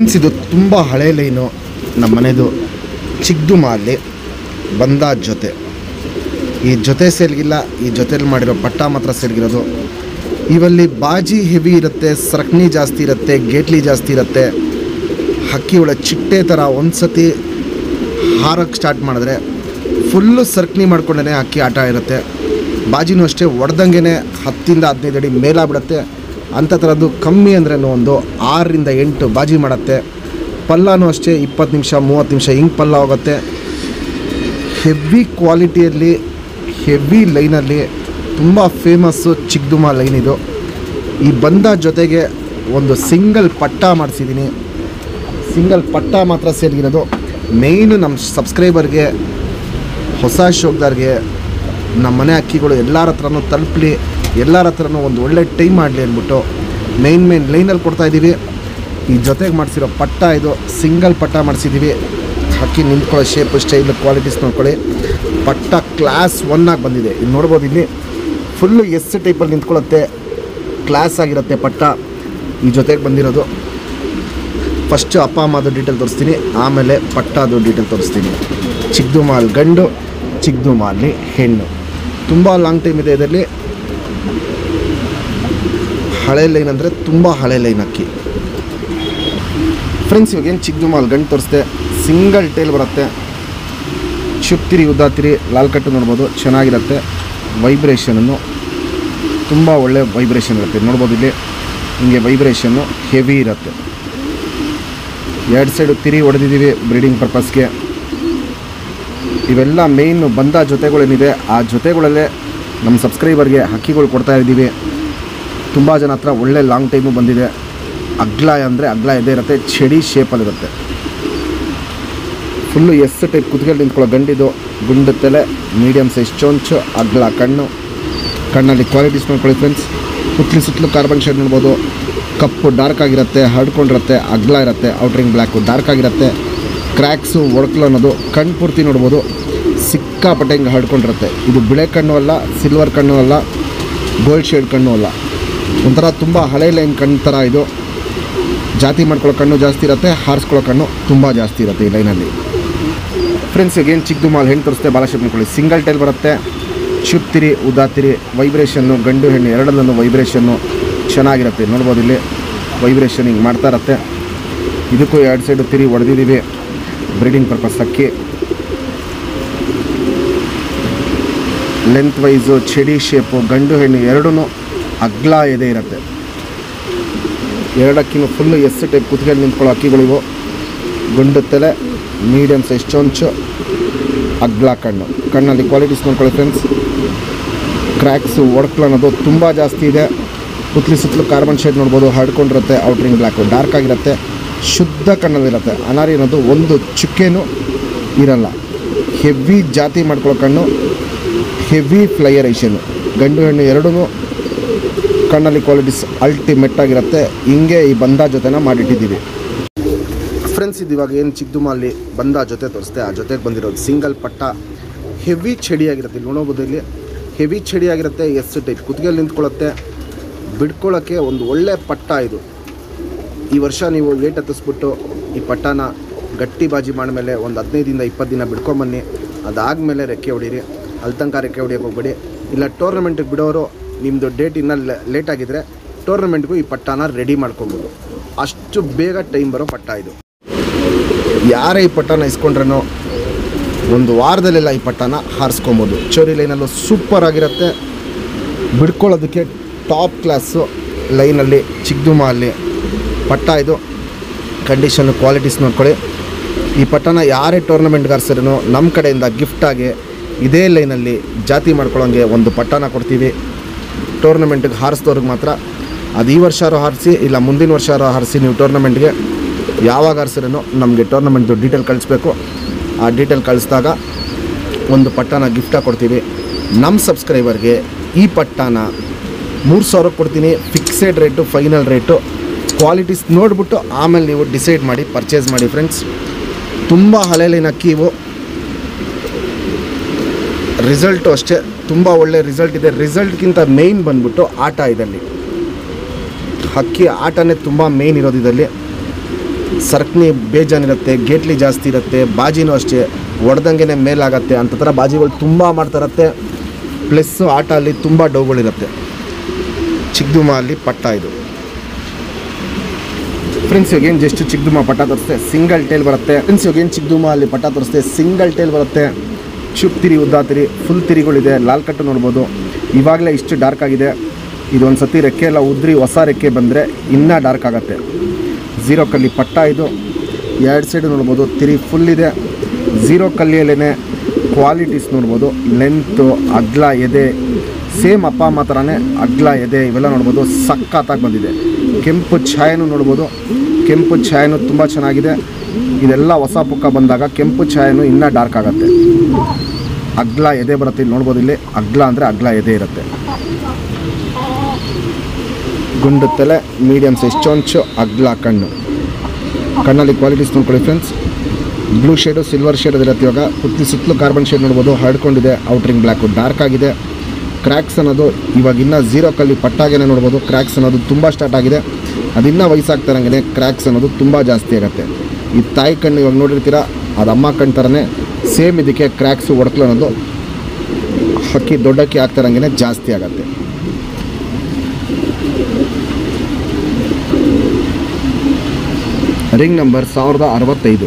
ಇದು ತುಂಬ ಹಳೆ ಲೈನು. ನಮ್ಮ ಮನೆದು ಚಿಕ್ಕದುಮಾಲಿ ಬಂದ ಜೊತೆ. ಈ ಜೊತೆ ಸೇಲ್ಗಿಲ್ಲ, ಈ ಜೊತೆಲಿ ಮಾಡಿರೋ ಪಟ್ಟ ಮಾತ್ರ ಸೇಲ್ಗಿರೋದು. ಇವಲ್ಲಿ ಬಾಜಿ ಹೆವಿ ಇರುತ್ತೆ, ಸರಕಣಿ ಜಾಸ್ತಿ ಇರುತ್ತೆ, ಗೇಟ್ಲಿ ಜಾಸ್ತಿ ಇರುತ್ತೆ. ಹಕ್ಕಿ ಒಳ್ಳೆ ಚಿಟ್ಟೆ ಥರ ಒಂದು ಸತಿ ಹಾರಕ್ಕೆ ಸ್ಟಾರ್ಟ್ ಮಾಡಿದ್ರೆ ಫುಲ್ಲು ಸರಕಣಿ ಮಾಡ್ಕೊಂಡೇ ಹಕ್ಕಿ ಆಟ ಇರುತ್ತೆ. ಬಾಜಿನೂ ಅಷ್ಟೇ ಹೊಡೆದಂಗೆ 10 ರಿಂದ 15 ಅಡಿ ಮೇಲಾಗ್ಬಿಡುತ್ತೆ. ಅಂಥ ಥರದ್ದು ಕಮ್ಮಿ ಅಂದ್ರೂ ಒಂದು 6 ರಿಂದ 8 ಬಾಜಿ ಮಾಡುತ್ತೆ. ಪಲ್ಲನೂ ಅಷ್ಟೇ 20 ನಿಮಿಷ 30 ನಿಮಿಷ ಹಿಂಗೆ ಪಲ್ಲ ಹೋಗುತ್ತೆ. ಹೆವಿ ಕ್ವಾಲಿಟಿಯಲ್ಲಿ ಹೆವಿ ಲೈನಲ್ಲಿ ತುಂಬ ಫೇಮಸ್ಸು ಚಿಕ್ಕದುಮಾ ಲೈನ್ ಇದು. ಈ ಬಂದ ಜೊತೆಗೆ ಒಂದು ಸಿಂಗಲ್ ಪಟ್ಟ ಮಾಡಿಸಿದ್ದೀನಿ. ಸಿಂಗಲ್ ಪಟ್ಟ ಮಾತ್ರ ಸೇರಿರೋದು. ಮೇಯ್ನು ನಮ್ಮ ಸಬ್ಸ್ಕ್ರೈಬರ್ಗೆ, ಹೊಸ ಶೋಕ್ದಾರ್ಗೆ ನಮ್ಮ ಮನೆ ಅಕ್ಕಿಗಳು ಎಲ್ಲರ ಹತ್ರನೂ ತಲುಪಲಿ, ಎಲ್ಲರ ಹತ್ರನೂ ಒಂದು ಒಳ್ಳೆ ಟೈಮ್ ಮಾಡಲಿ ಅಂದ್ಬಿಟ್ಟು ಮೇನ್ ಲೈನಲ್ಲಿ ಕೊಡ್ತಾಯಿದ್ದೀವಿ. ಈ ಜೊತೆಗೆ ಮಾಡಿಸಿರೋ ಪಟ್ಟ ಇದು ಸಿಂಗಲ್ ಪಟ್ಟ ಮಾಡಿಸಿದ್ದೀವಿ. ಹಕ್ಕಿ ನಿಂತ್ಕೊಳ್ಳೋ ಶೇಪು, ಸ್ಟೈಲ್, ಕ್ವಾಲಿಟೀಸ್ ನೋಡ್ಕೊಳ್ಳಿ. ಪಟ್ಟ ಕ್ಲಾಸ್ 1 ಆಗಿ ಬಂದಿದೆ. ಇಲ್ಲಿ ನೋಡ್ಬೋದು, ಇಲ್ಲಿ ಫುಲ್ಲು ಎಸ್ ಟೈಪಲ್ಲಿ ನಿಂತ್ಕೊಳ್ಳುತ್ತೆ, ಕ್ಲಾಸ್ ಆಗಿರುತ್ತೆ ಪಟ್ಟ. ಈ ಜೊತೆಗೆ ಬಂದಿರೋದು. ಫಸ್ಟು ಅಪ್ಪ ಅಮ್ಮದು ಡೀಟೇಲ್ ತೋರಿಸ್ತೀನಿ, ಆಮೇಲೆ ಪಟ್ಟದು ಡೀಟೇಲ್ ತೋರಿಸ್ತೀನಿ. ಚಿಕ್ಕದುಮಾಲ್ ಗಂಡು, ಚಿಕ್ಕದುಮಾಲಿ ಹೆಣ್ಣು. ತುಂಬ ಲಾಂಗ್ ಟೈಮ್ ಇದೆ ಇದರಲ್ಲಿ. ಹಳೆ ಲೈನ್ ಅಂದರೆ ತುಂಬ ಹಳೆ ಲೈನ್ ಅಕ್ಕಿ ಫ್ರೆಂಡ್ಸ್. ಇವಾಗೇನು ಚಿಕ್ಕದುಮಾಲ್ ಗಂಡು ತೋರಿಸ್ದೆ, ಸಿಂಗಲ್ ಟೇಲ್ ಬರುತ್ತೆ. ಚುಪ್ತಿರಿ ಉದ್ದಾತಿರಿ ಲಾಲ್ ಕಟ್ಟು ನೋಡ್ಬೋದು, ಚೆನ್ನಾಗಿರುತ್ತೆ. ವೈಬ್ರೇಷನನ್ನು ತುಂಬ ಒಳ್ಳೆ ವೈಬ್ರೇಷನ್ ಇರುತ್ತೆ. ನೋಡ್ಬೋದು ಇಲ್ಲಿ ಹಿಂಗೆ ವೈಬ್ರೇಷನ್ನು ಹೆವಿ ಇರುತ್ತೆ. 2 ಸೈಡು ತಿರಿ ಹೊಡೆದಿದ್ದೀವಿ ಬ್ರೀಡಿಂಗ್ ಪರ್ಪಸ್ಗೆ. ಇವೆಲ್ಲ ಮೇಯ್ನು ಬಂದ ಜೊತೆಗಳೇನಿದೆ, ಆ ಜೊತೆಗಳಲ್ಲೇ ನಮ್ಮ ಸಬ್ಸ್ಕ್ರೈಬರ್ಗೆ ಹಕ್ಕಿಗಳು ಕೊಡ್ತಾಯಿದ್ದೀವಿ. ತುಂಬ ಜನ ಹತ್ರ ಒಳ್ಳೆ ಲಾಂಗ್ ಟೈಮು ಬಂದಿದೆ. ಅಗ್ಲ ಅಂದರೆ ಅಗ್ಲ ಇದೇ ಇರುತ್ತೆ, ಚಡಿ ಶೇಪಲ್ಲಿರುತ್ತೆ. ಫುಲ್ಲು ಎಸ್ ಟೈಪ್ ಕುತ್ತಿಗೆಯಲ್ಲಿ ನಿಂತ್ಕೊಳ್ಳೋ ಗಂಡಿದು. ಗುಂಡು ತಲೆ, ಮೀಡಿಯಮ್ ಸೈಜ್ ಚೊಂಚು, ಅಗ್ಲ ಕಣ್ಣು. ಕಣ್ಣಲ್ಲಿ ಕ್ವಾಲಿಟೀಸ್ ನೋಡ್ಕೊಳ್ಳಿ ಫ್ರೆಂಡ್ಸ್. ಸುತ್ತಲೂ ಕಾರ್ಬನ್ ಶೇಡ್ ನೋಡ್ಬೋದು. ಕಪ್ಪು ಡಾರ್ಕ್ ಆಗಿರುತ್ತೆ, ಹರಡ್ಕೊಂಡಿರುತ್ತೆ, ಅಗ್ಲ ಇರುತ್ತೆ. ಔಟ್ರಿಂಗ್ ಬ್ಲ್ಯಾಕು ಡಾರ್ಕ್ ಆಗಿರುತ್ತೆ. ಕ್ರ್ಯಾಕ್ಸು, ಒಡಕಲು ಅನ್ನೋದು ಕಣ್ಣು ಪೂರ್ತಿ ನೋಡ್ಬೋದು. ಸಿಕ್ಕಾಪಟ್ಟೆ ಹಿಂಗೆ ಹರಡ್ಕೊಂಡಿರುತ್ತೆ. ಇದು ಬಿಳೆ ಕಣ್ಣು ಅಲ್ಲ, ಸಿಲ್ವರ್ ಕಣ್ಣು ಅಲ್ಲ, ಗೋಲ್ಡ್ ಶೇಡ್ ಕಣ್ಣು ಅಲ್ಲ. ಒಂಥರ ತುಂಬ ಹಳೆ ಲೈನ್ ಕಣ್ಣು ಥರ ಇದು. ಜಾತಿ ಮಾಡ್ಕೊಳ್ಳೋ ಕಣ್ಣು ಜಾಸ್ತಿ ಇರುತ್ತೆ, ಹಾರಿಸ್ಕೊಳ್ಳೋ ಕಣ್ಣು ತುಂಬ ಜಾಸ್ತಿ ಇರುತ್ತೆ ಈ ಲೈನಲ್ಲಿ. ಫ್ರೆಂಡ್ಸ್ ಈಗೇನು ಚಿಕ್ಕದುಮಾಲ್ ಹೆಣ್ಣು ತೋರಿಸ್ತೆ, ಬಾಲ ಶೇಪ್ ಮಾಡ್ಕೊಳ್ಳಿ. ಸಿಂಗಲ್ ಟೈಲ್ ಬರುತ್ತೆ. ಚುಪ್ತಿರಿ ಉದಾತಿರಿ ವೈಬ್ರೇಷನ್ನು, ಗಂಡು ಹೆಣ್ಣು ಎರಡಲ್ಲೂ ವೈಬ್ರೇಷನ್ನು ಚೆನ್ನಾಗಿರುತ್ತೆ. ನೋಡ್ಬೋದು ಇಲ್ಲಿ ವೈಬ್ರೇಷನ್ ಹಿಂಗೆ ಮಾಡ್ತಾ ಇರುತ್ತೆ. ಇದಕ್ಕೂ 2 ಸೈಡು ತಿರಿ ಹೊಡೆದಿದ್ದೀವಿ ಬ್ರೀಡಿಂಗ್ ಪರ್ಪಸ್ ಅಕ್ಕಿ. ಲೆಂತ್ ವೈಸು, ಚಡಿ ಶೇಪು, ಗಂಡು ಹೆಣ್ಣು ಎರಡೂ ಅಗ್ಲ ಎದೆ ಇರುತ್ತೆ. 2 ಅಕ್ಕಿನೂ ಫುಲ್ಲು ಎಸ್ ಟೈಪ್ ಕುತ್ತಿಗೆಯಲ್ಲಿ ನಿಂತ್ಕೊಳ್ಳೋ ಅಕ್ಕಿಗಳಿವು. ಗುಂಡು ತಲೆ, ಮೀಡಿಯಮ್ ಸೈಜ್ ಚೊಂಚು, ಅಗ್ಲ ಕಣ್ಣು. ಕಣ್ಣಲ್ಲಿ ಕ್ವಾಲಿಟೀಸ್ ನೋಡ್ಕೊಳ್ಳಿ ಫ್ರೆಂಡ್ಸ್. ಕ್ರ್ಯಾಕ್ಸು, ಒಡಕಲು ಅನ್ನೋದು ತುಂಬ ಜಾಸ್ತಿ ಇದೆ. ಸುತ್ತಲೂ ಕಾರ್ಬನ್ ಶೇಡ್ ನೋಡ್ಬೋದು, ಹರಡ್ಕೊಂಡಿರುತ್ತೆ. ಔಟ್ರಿಂಗ್ ಬ್ಲ್ಯಾಕು ಡಾರ್ಕ್ ಆಗಿರುತ್ತೆ. ಶುದ್ಧ ಕಣ್ಣಲ್ಲಿರುತ್ತೆ. ಅನಾರಿ ಅನ್ನೋದು ಒಂದು ಚುಕ್ಕೆನೂ ಇರಲ್ಲ. ಹೆವಿ ಜಾತಿ ಮಾಡ್ಕೊಳ್ಳೋ ಕಣ್ಣು, ಹೆವಿ ಫ್ಲೈಯರೇಷನು. ಗಂಡು ಹೆಣ್ಣು ಎರಡೂ ಕಣ್ಣಲ್ಲಿ ಕ್ವಾಲಿಟೀಸ್ ಅಲ್ಟಿಮೇಟ್ ಆಗಿರುತ್ತೆ. ಹಿಂಗೆ ಈ ಬಂದ ಜೊತೆನ ಮಾಡಿಟ್ಟಿದ್ದೀವಿ ಫ್ರೆಂಡ್ಸ್. ಇದು ಇವಾಗ ಏನು ಚಿಕ್ಕದುಮಾಲಿ ಬಂದ ಜೊತೆ ತೋರಿಸ್ತೆ, ಆ ಜೊತೆಗೆ ಬಂದಿರೋದು ಸಿಂಗಲ್ ಪಟ್ಟ. ಹೆವಿ ಚಡಿಯಾಗಿರುತ್ತೆ. ಇಲ್ಲಿ ನೋಡೋಬೋದು, ಇಲ್ಲಿ ಹೆವಿ ಚಡಿಯಾಗಿರುತ್ತೆ. ಎಸ್ ಟೈಪ್ ಕುತ್ತಿಗೆಯಲ್ಲಿ ನಿಂತ್ಕೊಳ್ಳುತ್ತೆ. ಬಿಡ್ಕೊಳ್ಳೋಕ್ಕೆ ಒಂದು ಒಳ್ಳೆ ಪಟ್ಟ ಇದು. ಈ ವರ್ಷ ನೀವು ಲೇಟ್ ಹತ್ತಿಸ್ಬಿಟ್ಟು ಈ ಪಟ್ಟನ ಗಟ್ಟಿ ಬಾಜಿ ಮಾಡಿದ್ಮೇಲೆ ಒಂದು 15 ರಿಂದ 20 ದಿನ ಬಿಡ್ಕೊಂಬನ್ನಿ. ಅದಾದಮೇಲೆ ರೆಕ್ಕೆ ಹೊಡೀರಿ. ಅಲ್ಲಿ ತನಕ ರೆಕ್ಕೆ ಹೊಡಿಯೋಕೆ ಹೋಗ್ಬೇಡಿ. ಇಲ್ಲ ಟೂರ್ನಮೆಂಟಿಗೆ ಬಿಡೋರು ನಿಮ್ಮದು ಡೇಟ್ ಇನ್ನೂ ಲೇಟ್ ಆಗಿದ್ದರೆ ಟೂರ್ನಮೆಂಟ್ಗೂ ಈ ಪಟ್ಟನ ರೆಡಿ ಮಾಡ್ಕೊಬೋದು. ಅಷ್ಟು ಬೇಗ ಟೈಮ್ ಬರೋ ಪಟ್ಟ ಇದು. ಯಾರೇ ಈ ಪಟ್ಟನ ಇಸ್ಕೊಂಡ್ರೂ ಒಂದು ವಾರದಲ್ಲೆಲ್ಲ ಈ ಪಟ್ಟನ ಹಾರಿಸ್ಕೊಬೋದು. ಚೋರಿ ಲೈನಲ್ಲೂ ಸೂಪರ್ ಆಗಿರುತ್ತೆ. ಬಿಡ್ಕೊಳ್ಳೋದಕ್ಕೆ ಟಾಪ್ ಕ್ಲಾಸು ಲೈನಲ್ಲಿ ಚಿಕ್ಕದುಮಾಲಿ ಪಟ್ಟ ಇದು. ಕಂಡೀಷನ್ನು, ಕ್ವಾಲಿಟೀಸ್ ನೋಡ್ಕೊಳ್ಳಿ. ಈ ಪಟ್ಟನ ಯಾರೇ ಟೂರ್ನಮೆಂಟ್ಗೆ ಹಾರಿಸಿದ್ರೂ ನಮ್ಮ ಕಡೆಯಿಂದ ಗಿಫ್ಟಾಗಿ ಇದೇ ಲೈನಲ್ಲಿ ಜಾತಿ ಮಾಡ್ಕೊಳ್ಳೋಂಗೆ ಒಂದು ಪಟ್ಟನ ಕೊಡ್ತೀವಿ. ಟೂರ್ನಮೆಂಟ್ಗೆ ಹಾರಿಸಿದವ್ರಿಗೆ ಮಾತ್ರ. ಅದು ಈ ವರ್ಷ ಹಾರಿಸಿ, ಇಲ್ಲ ಮುಂದಿನ ವರ್ಷ ಹಾರಿಸಿ, ನೀವು ಟೂರ್ನಮೆಂಟ್ಗೆ ಯಾವಾಗ ಹಾರಿಸಿದ್ರೂ ನಮಗೆ ಟೂರ್ನಮೆಂಟ್ದು ಡೀಟೇಲ್ ಕಳಿಸ್ಬೇಕು. ಆ ಡೀಟೇಲ್ ಕಳಿಸಿದಾಗ ಒಂದು ಪಟ್ಟನ ಗಿಫ್ಟಾಗಿ ಕೊಡ್ತೀವಿ. ನಮ್ಮ ಸಬ್ಸ್ಕ್ರೈಬರ್ಗೆ ಈ ಪಟ್ಟನ 3000 ಕೊಡ್ತೀನಿ. Fixed rate, final rate. Qualities ನೋಡಿಬಿಟ್ಟು ಆಮೇಲೆ ನೀವು ಡಿಸೈಡ್ ಮಾಡಿ ಪರ್ಚೇಸ್ ಮಾಡಿ ಫ್ರೆಂಡ್ಸ್. ತುಂಬ ಹಳೆ ಲೈನ್ ಅಕ್ಕಿ ಇವು. ರಿಸಲ್ಟು ಅಷ್ಟೇ ತುಂಬ ಒಳ್ಳೆ ರಿಸಲ್ಟ್ ಇದೆ. ರಿಸಲ್ಟ್ಗಿಂತ ಮೇಯ್ನ್ ಬಂದ್ಬಿಟ್ಟು ಆಟ. ಇದರಲ್ಲಿ ಹಕ್ಕಿ ಆಟನೇ ತುಂಬ ಮೇಯ್ನ್ ಇರೋದು. ಇದರಲ್ಲಿ ಸರ್ಕನಿ ಬೇಜಾನಿರುತ್ತೆ, ಗೇಟ್ಲಿ ಜಾಸ್ತಿ ಇರುತ್ತೆ, ಬಾಜಿನೂ ಅಷ್ಟೇ ಹೊಡೆದಂಗೆ ಮೇಲಾಗತ್ತೆ. ಅಂಥ ಥರ ಬಾಜಿಗಳು ತುಂಬ ಮಾಡ್ತಾರತ್ತೆ. ಪ್ಲಸ್ಸು ಆಟ ಅಲ್ಲಿ ತುಂಬ ಡೌಗಳಿರುತ್ತೆ. ಚಿಕ್ಕದುಮ ಅಲ್ಲಿ ಪಟ್ಟ ಇದು ಫ್ರೆಂಡ್ಸ್. ಇವಾಗೇನು ಜಸ್ಟ್ ಚಿಕ್ಕದುಮ ಪಟ್ಟ ತೋರಿಸ್ತೆ, ಸಿಂಗಲ್ ಟೇಲ್ ಬರುತ್ತೆ ಫ್ರೆಂಡ್ಸ್. ಇವಾಗೇನು ಚಿಕ್ಕದುಮ ಅಲ್ಲಿ ಪಟ್ಟ ತೋರಿಸ್ತೆ, ಸಿಂಗಲ್ ಟೇಲ್ ಬರುತ್ತೆ. ಚುಪ್ ತಿರಿ, ಉದ್ದಾ ತಿರಿ, ಫುಲ್ ತಿರಿಗಳಿದೆ. ಲಾಲ್ ಕಟ್ಟು ನೋಡ್ಬೋದು. ಇವಾಗಲೇ ಇಷ್ಟು ಡಾರ್ಕ್ ಆಗಿದೆ. ಇದೊಂದು ಸತಿ ರೆಕ್ಕೆ ಎಲ್ಲ ಉದ್ರಿ ಹೊಸ ರೆಕ್ಕೆ ಬಂದರೆ ಇನ್ನೂ ಡಾರ್ಕ್ ಆಗುತ್ತೆ. 0 ಕಲ್ಲಿ ಪಟ್ಟ ಇದು. 2 ಸೈಡು ನೋಡ್ಬೋದು, ತಿರಿ ಫುಲ್ ಇದೆ. 0 ಕಲ್ಲಿಯಲ್ಲೇ ಕ್ವಾಲಿಟೀಸ್ ನೋಡ್ಬೋದು. ಲೆಂತು, ಅಗ್ಲ, ಎದೆ ಸೇಮ್ ಅಪ್ಪ ಅಮ್ಮ ಥರನೇ ಅಗ್ಲ, ಎದೆ ಇವೆಲ್ಲ ನೋಡ್ಬೋದು. ಸಖತ್ತಾಗಿ ಬಂದಿದೆ. ಕೆಂಪು ಛಾಯೆನೂ ನೋಡ್ಬೋದು. ಕೆಂಪು ಛಾಯೆನೂ ತುಂಬ ಚೆನ್ನಾಗಿದೆ. ಇದೆಲ್ಲ ಹೊಸ ಪುಕ್ಕ ಬಂದಾಗ ಕೆಂಪು ಛಾಯೆನೂ ಇನ್ನೂ ಡಾರ್ಕ್ ಆಗುತ್ತೆ. ಅಗ್ಲ ಎದೆ ಬರುತ್ತೆ, ಇಲ್ಲಿ ನೋಡ್ಬೋದು. ಇಲ್ಲಿ ಅಗ್ಲ ಅಂದರೆ ಅಗ್ಲ ಎದೆ ಇರುತ್ತೆ. ಗುಂಡು ತಲೆ, ಮೀಡಿಯಮ್ ಸೈಜ್ ಚೊಂಚು, ಅಗ್ಲ ಕಣ್ಣು. ಕಣ್ಣಲ್ಲಿ ಕ್ವಾಲಿಟೀಸ್ ನೋಡ್ಕೊಳ್ಳಿ friends. Blue shade, silver shade ಇರುತ್ತೆ. ಇವಾಗ ಸುತ್ತಲೂ ಕಾರ್ಬನ್ ಶೇಡ್ ನೋಡ್ಬೋದು. ಹರಡ್ಕೊಂಡಿದೆ. ಔಟ್ರಿಂಗ್ ಬ್ಲ್ಯಾಕು ಡಾರ್ಕ್ ಆಗಿದೆ. ಕ್ರ್ಯಾಕ್ಸ್ ಅನ್ನೋದು ಇವಾಗ ಇನ್ನೂ 0 ಕಲ್ಲಿ ಪಟ್ಟಾಗೇ ನೋಡ್ಬೋದು. ಕ್ರ್ಯಾಕ್ಸ್ ಅನ್ನೋದು ತುಂಬ ಸ್ಟಾರ್ಟ್ ಆಗಿದೆ. ಅದಿನ್ನೂ ವಯಸ್ಸಾಗ್ತಾರಂಗೆ ಕ್ರ್ಯಾಕ್ಸ್ ಅನ್ನೋದು ತುಂಬ ಜಾಸ್ತಿ ಆಗುತ್ತೆ. ಈ ತಾಯಿ ಕಣ್ಣು ಇವಾಗ ನೋಡಿರ್ತೀರ, ಅದು ಅಮ್ಮ ಕಣ್ಣು ಥರನೇ ಸೇಮ್. ಇದಕ್ಕೆ ಕ್ರ್ಯಾಕ್ಸು ಒಡಕಲು ಅನ್ನೋದು ಹಕ್ಕಿ ದೊಡ್ಡಕ್ಕಿ ಆಗ್ತಾರಂಗೆ ಜಾಸ್ತಿ ಆಗುತ್ತೆ. Ring number 1065.